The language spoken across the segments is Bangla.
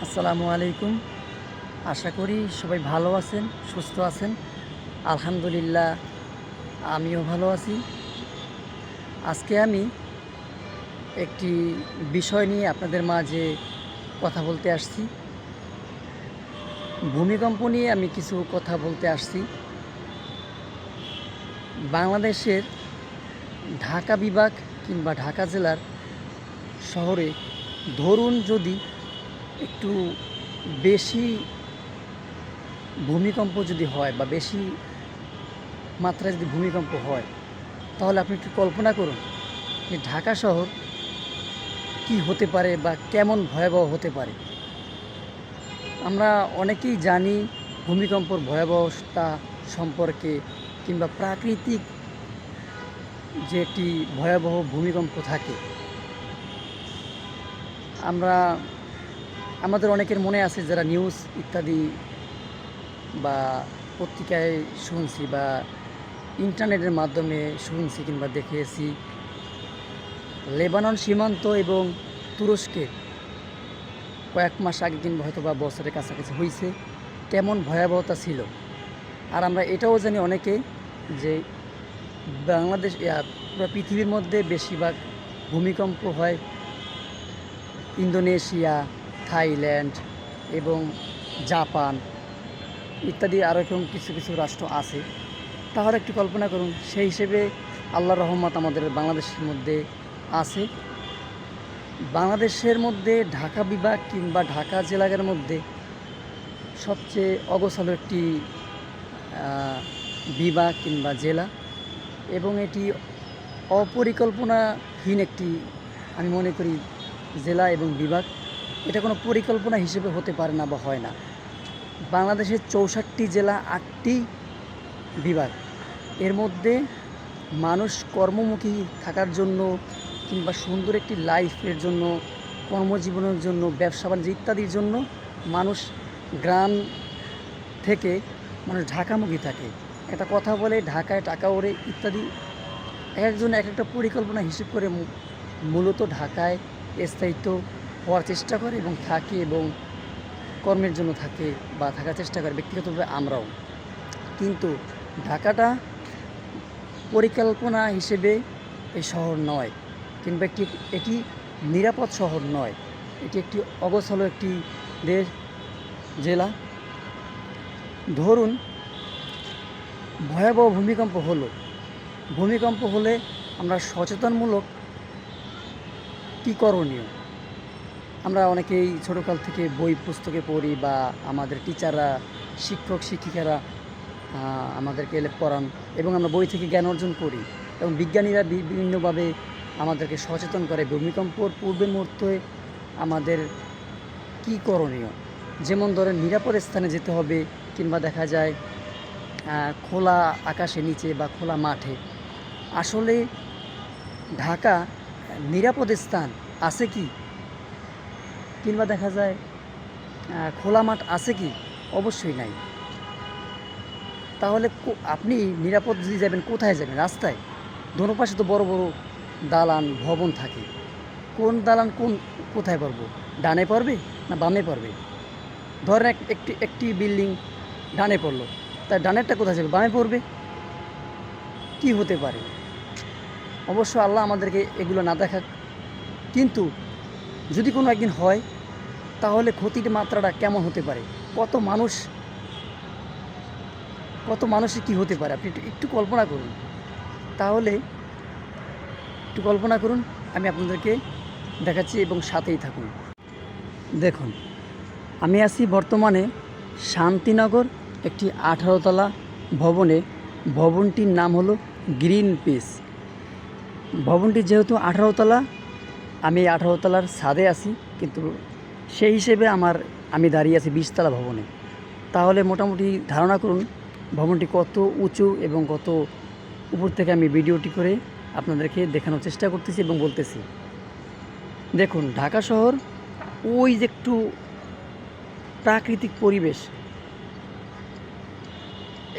আসসালামু আলাইকুম। আশা করি সবাই ভালো আছেন, সুস্থ আছেন। আলহামদুলিল্লাহ আমিও ভালো আছি। আজকে আমি একটি বিষয় নিয়ে আপনাদের মাঝে কথা বলতে আসছি। ভূমিকম্প নিয়ে আমি কিছু কথা বলতে আসছি। বাংলাদেশের ঢাকা বিভাগ কিংবা ঢাকা জেলার শহরে ধরুন যদি একটু বেশি ভূমিকম্প যদি হয় বা বেশি মাত্রায় যদি ভূমিকম্প হয়, তাহলে আপনি একটু কল্পনা করুন যে ঢাকা শহর কি হতে পারে বা কেমন ভয়াবহ হতে পারে। আমরা অনেকেই জানি ভূমিকম্পর ভয়াবহতা সম্পর্কে, কিংবা প্রাকৃতিক যে একটি ভয়াবহ ভূমিকম্প থাকে, আমরা আমাদের অনেকের মনে আছে যারা নিউজ ইত্যাদি বা পত্রিকায় শুনছি বা ইন্টারনেটের মাধ্যমে শুনছি কিংবা দেখেছি, লেবানন সীমান্ত এবং তুরস্কে কয়েক মাস আগে কিংবা হয়তো বা বছরের কাছাকাছি হয়েছে, কেমন ভয়াবহতা ছিল। আর আমরা এটাও জানি অনেকে যে বাংলাদেশ পুরো পৃথিবীর মধ্যে বেশিরভাগ ভূমিকম্প হয় ইন্দোনেশিয়া, থাইল্যান্ড এবং জাপান ইত্যাদি আরও এরকম কিছু কিছু রাষ্ট্র আছে। তাহলে একটু কল্পনা করুন, সেই হিসেবে আল্লাহর রহমত আমাদের বাংলাদেশের মধ্যে আছে। বাংলাদেশের মধ্যে ঢাকা বিভাগ কিংবা ঢাকা জেলার মধ্যে সবচেয়ে অগোছালো একটি বিভাগ কিংবা জেলা, এবং এটি অপরিকল্পনাহীন একটি, আমি মনে করি, জেলা এবং বিভাগ। এটা কোনো পরিকল্পনা হিসেবে হতে পারে না বা হয় না। বাংলাদেশের 64টি জেলা, 8টি বিভাগ, এর মধ্যে মানুষ কর্মমুখী থাকার জন্য কিংবা সুন্দর একটি লাইফের জন্য, কর্মজীবনের জন্য, ব্যবসা বাণিজ্য ইত্যাদির জন্য মানুষ গ্রাম থেকে মানুষ ঢাকামুখী থাকে। একটা কথা বলে ঢাকায় টাকা ওড়ে ইত্যাদি, এক একজন এক একটা পরিকল্পনা হিসেব করে মূলত ঢাকায় স্থায়িত্ব হওয়ার চেষ্টা করে এবং থাকে এবং কর্মের জন্য থাকে বা থাকার চেষ্টা করে ব্যক্তিগতভাবে আমরাও। কিন্তু ঢাকাটা পরিকল্পনা হিসেবে এই শহর নয়, কিংবা এটি নিরাপদ শহর নয়। এটি একটি অগোছালো একটি দেশ জেলা। ধরুন ভয়াবহ ভূমিকম্প হলে আমরা সচেতনমূলক কী করণীয়, আমরা অনেকেই ছোটোকাল থেকে বই পুস্তকে পড়ি বা আমাদের টিচাররা, শিক্ষক শিক্ষিকারা আমাদেরকে পড়ান এবং আমরা বই থেকে জ্ঞান অর্জন করি, এবং বিজ্ঞানীরা বিভিন্নভাবে আমাদেরকে সচেতন করে ভূমিকম্পর পূর্বের মুহূর্তে আমাদের কী করণীয়। যেমন ধরেন নিরাপদ স্থানে যেতে হবে, কিংবা দেখা যায় খোলা আকাশের নিচে বা খোলা মাঠে। আসলে ঢাকা নিরাপদ স্থান আছে কি, কিংবা দেখা যায় খোলা মাঠ আছে কি? অবশ্যই নাই। তাহলে আপনি নিরাপদ যদি যাবেন, কোথায় যাবেন? রাস্তায়? দোনো পাশে তো বড় বড় দালান ভবন থাকে। কোন দালান কোথায় পড়বো? ডানে পড়বে না বামে পড়বে? ধরেন একটি বিল্ডিং ডানে পড়লো, তার ডানেরটা কোথায় যাবে? বামে পড়বে। কি হতে পারে? অবশ্য আল্লাহ আমাদেরকে এগুলো না দেখাক, কিন্তু যদি কোনো একদিন হয়, তাহলে ক্ষতির মাত্রাটা কেমন হতে পারে? কত মানুষের কী হতে পারে আপনি একটু কল্পনা করুন। তাহলে একটু কল্পনা করুন, আমি আপনাদেরকে দেখাচ্ছি এবং সাথেই থাকুন। দেখুন, আমি আছি বর্তমানে শান্তিনগর একটি 18 তলা ভবনে। ভবনটির নাম হলো গ্রিন পিস। ভবনটি যেহেতু 18 তলা, আমি 18 তলার ছাদে আছি, কিন্তু সেই হিসেবে আমি দাঁড়িয়ে আছি 20 তলা ভবনে। তাহলে মোটামুটি ধারণা করুন ভবনটি কত উঁচু এবং কত উপর থেকে আমি ভিডিওটি করে আপনাদেরকে দেখানোর চেষ্টা করতেছি এবং বলতেছি। দেখুন, ঢাকা শহর ওই যে একটু প্রাকৃতিক পরিবেশ,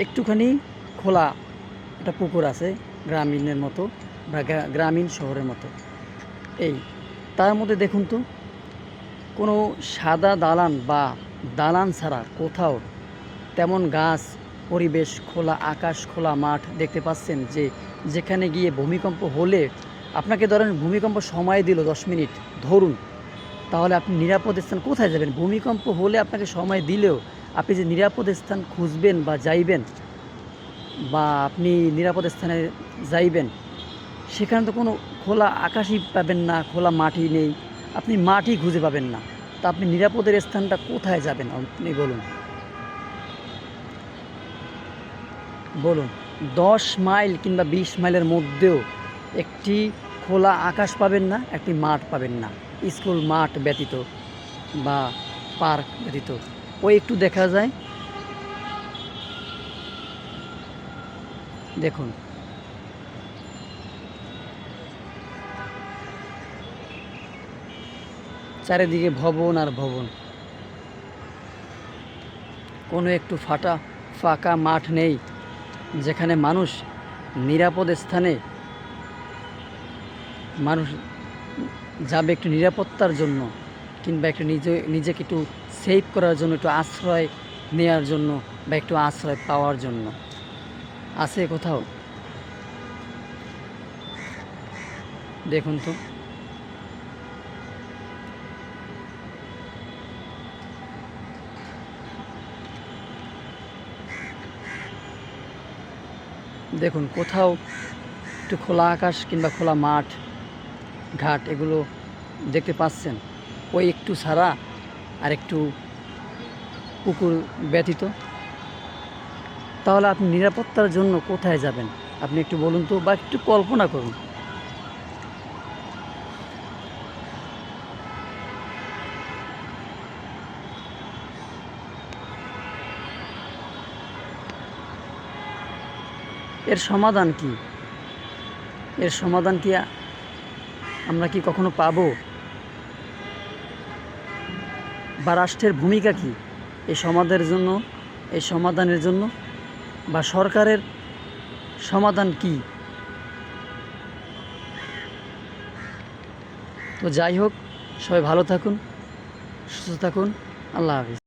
একটুখানি খোলা একটা পুকুর আছে গ্রামীণের মতো বা গ্রামীণ শহরের মতো। তার মধ্যে দেখুন তো কোনো সাদা দালান বা দালান ছাড়া কোথাও তেমন গাছ, পরিবেশ, খোলা আকাশ, খোলা মাঠ দেখতে পাচ্ছেন যে যেখানে গিয়ে ভূমিকম্প হলে আপনাকে ধরেন ভূমিকম্প সময় দিল 10 মিনিট ধরুন, তাহলে আপনি নিরাপদ স্থান কোথায় যাবেন? ভূমিকম্প হলে আপনাকে সময় দিলেও আপনি যে নিরাপদ স্থান খুঁজবেন বা যাইবেন, বা আপনি নিরাপদ স্থানে যাইবেন, সেখানে তো কোনো খোলা আকাশই পাবেন না, খোলা মাটি নেই, আপনি মাটি খুঁজে পাবেন না। তা আপনি নিরাপদের স্থানটা কোথায় যাবেন আপনি বলুন? বলুন 10 মাইল কিংবা 20 মাইলের মধ্যেও একটি খোলা আকাশ পাবেন না, একটি মাঠ পাবেন না, স্কুল মাঠ ব্যতীত বা পার্ক ব্যতীত। ওই একটু দেখা যায়, দেখুন চারিদিকে ভবন আর ভবন, কোনো একটু ফাঁকা মাঠ নেই যেখানে মানুষ নিরাপদ স্থানে মানুষ যাবে একটু নিরাপত্তার জন্য, কিংবা একটু নিজেকে একটু সেভ করার জন্য, একটু আশ্রয় নেওয়ার জন্য, বা একটু আশ্রয় পাওয়ার জন্য। আছে কোথাও? দেখুন তো। দেখুন কোথাও একটু খোলা আকাশ কিংবা খোলা মাঠ ঘাট এগুলো দেখতে পাচ্ছেন? ওই একটু ছাড়া আর একটু পুকুর ব্যতীত। তাহলে আপনি নিরাপত্তার জন্য কোথায় যাবেন? আপনি একটু বলুন তো, বা একটু কল্পনা করুন। এর সমাধান কি? এর সমাধান কি আমরা কি কখনো পাবো? বা রাষ্ট্রের ভূমিকা কি এই সমাধানের জন্য, বা সরকারের সমাধান কি? তো যাই হোক, সবাই ভালো থাকুন, সুস্থ থাকুন। আল্লাহ হাফিজ।